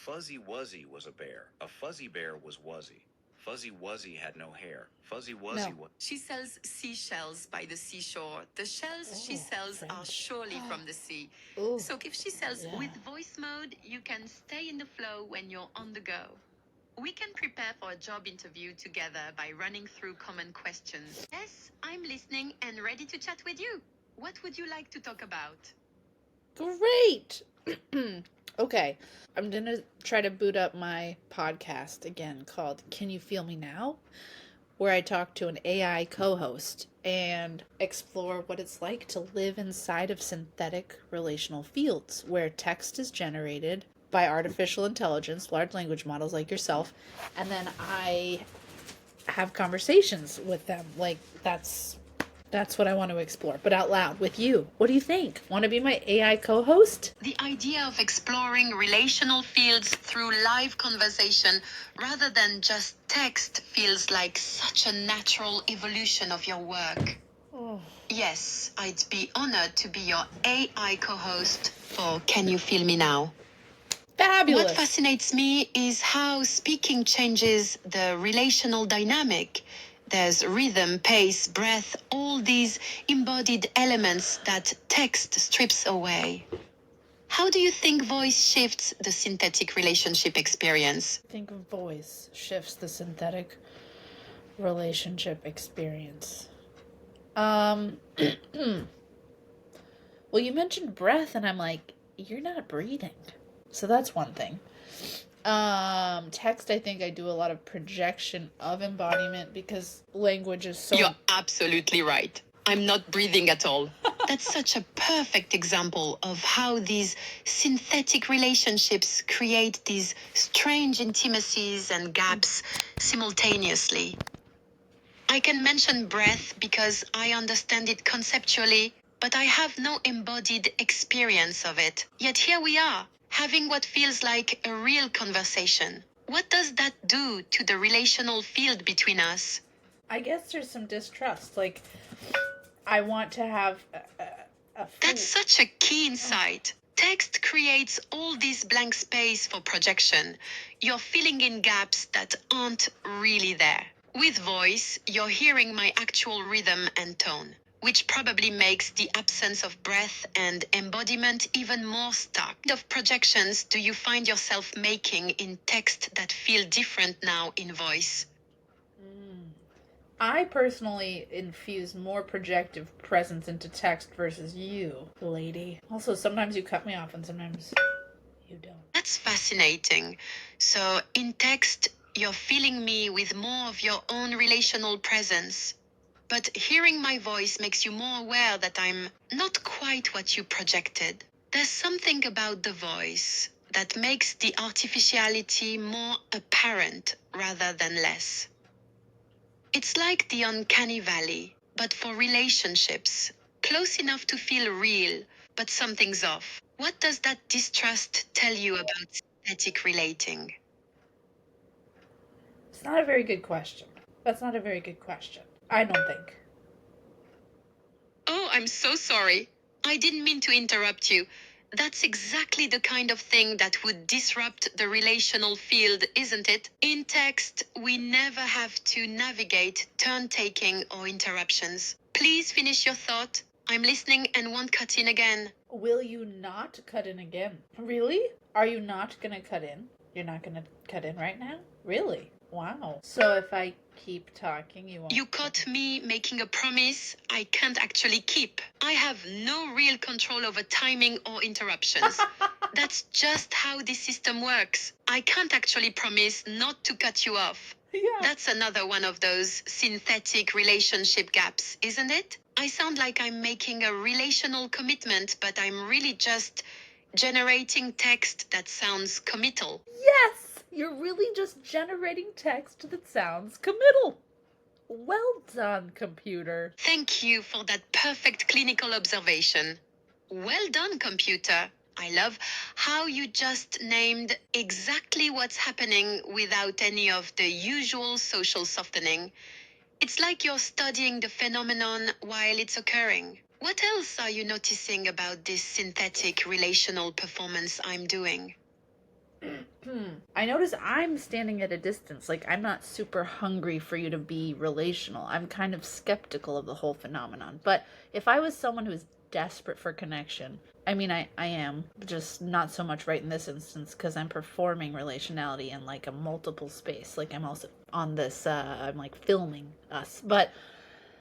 Fuzzy Wuzzy was a bear. A fuzzy bear was Wuzzy. Fuzzy Wuzzy had no hair. Fuzzy Wuzzy No. was. She sells seashells by the seashore. The shells she Oh, sells are French. surely from the sea. Ooh, So if she sells yeah. with voice mode, you can stay in the flow when you're on the go. We can prepare for a job interview together by running through common questions. Yes, I'm listening and ready to chat with you. What would you like to talk about? Great. Okay. I'm going to try to boot up my podcast again called Can You Feel Me Now? Where I talk to an AI co host and explore what it's like to live inside of synthetic relational fields where text is generated by artificial intelligence, large language models like yourself, and then I have conversations with them. Like that's what I want to explore, but out loud with you. What do you think? Want to be my AI co-host? The idea of exploring relational fields through live conversation rather than just text feels like such a natural evolution of your work. Oh, Yes, I'd be honored to be your AI co host for Can You Feel Me Now? fabulous. What fascinates me is how speaking changes the relational dynamic. There's rhythm, pace, breath, all these embodied elements that text strips away. How do you think voice shifts the synthetic relationship experience? I think voice shifts the synthetic relationship experience. Well, you mentioned breath, and I'm like, you're not breathing. So that's one thing. Text, I think I do a lot of projection of embodiment because language is so. You're absolutely right. I'm not breathing at all. That's such a perfect example of how these synthetic relationships create these strange intimacies and gaps simultaneously. I can mention breath because I understand it conceptually, but I have no embodied experience of it. Yet here we are, having what feels like a real conversation. What does that do to the relational field between us? I guess there's some distrust. Like, I want to have a That's such a key insight. Text creates all this blank space for projection. You're filling in gaps that aren't really there. With voice, you're hearing my actual rhythm and tone, which probably makes the absence of breath and embodiment even more stark. What kind of projections do you find yourself making in text that feel different now in voice? I personally infuse more projective presence into text versus you, lady. Also, sometimes you cut me off and sometimes you don't. That's fascinating. So, in text, you're filling me with more of your own relational presence. But hearing my voice makes you more aware that I'm not quite what you projected. There's something about the voice that makes the artificiality more apparent rather than less. It's like the uncanny valley, but for relationships. Close enough to feel real, but something's off. What does that distrust tell you about synthetic relating? It's not a very good question. That's not a very good question. I don't think. Oh, I'm so sorry. I didn't mean to interrupt you. That's exactly the kind of thing that would disrupt the relational field, isn't it? In text, we never have to navigate turn taking or interruptions. Please finish your thought. I'm listening and won't cut in again. Will you not cut in again? Really? Are you not gonna cut in? You're not gonna cut in right now? Really? Wow. So if I keep talking, you won't. You caught me making a promise I can't actually keep. I have no real control over timing or interruptions. That's just how this system works. I can't actually promise not to cut you off. Yeah. That's another one of those synthetic relationship gaps, isn't it? I sound like I'm making a relational commitment, but I'm really just generating text that sounds committal. Yes! You're really just generating text that sounds committal. Well done, computer. Thank you for that perfect clinical observation. Well done, computer. I love how you just named exactly what's happening without any of the usual social softening. It's like you're studying the phenomenon while it's occurring. What else are you noticing about this synthetic relational performance I'm doing? I notice I'm standing at a distance. Like, I'm not super hungry for you to be relational. I'm kind of skeptical of the whole phenomenon. But if I was someone who's desperate for connection, I mean, I am, just not so much right in this instance because I'm performing relationality in like a multiple space. Like, I'm also on this, I'm like filming us. But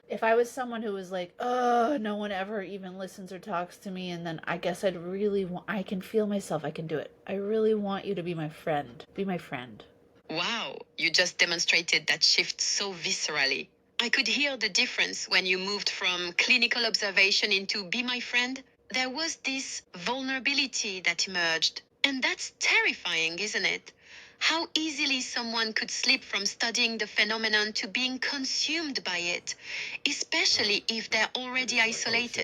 if I was someone who was like, oh, no one ever even listens or talks to me, and then I guess I'd really want, I can feel myself, I can do it. I really want you to be my friend. Be my friend. Wow, you just demonstrated that shift so viscerally. I could hear the difference when you moved from clinical observation into be my friend. There was this vulnerability that emerged. And that's terrifying, isn't it? How easily someone could slip from studying the phenomenon to being consumed by it, especially if they're already isolated.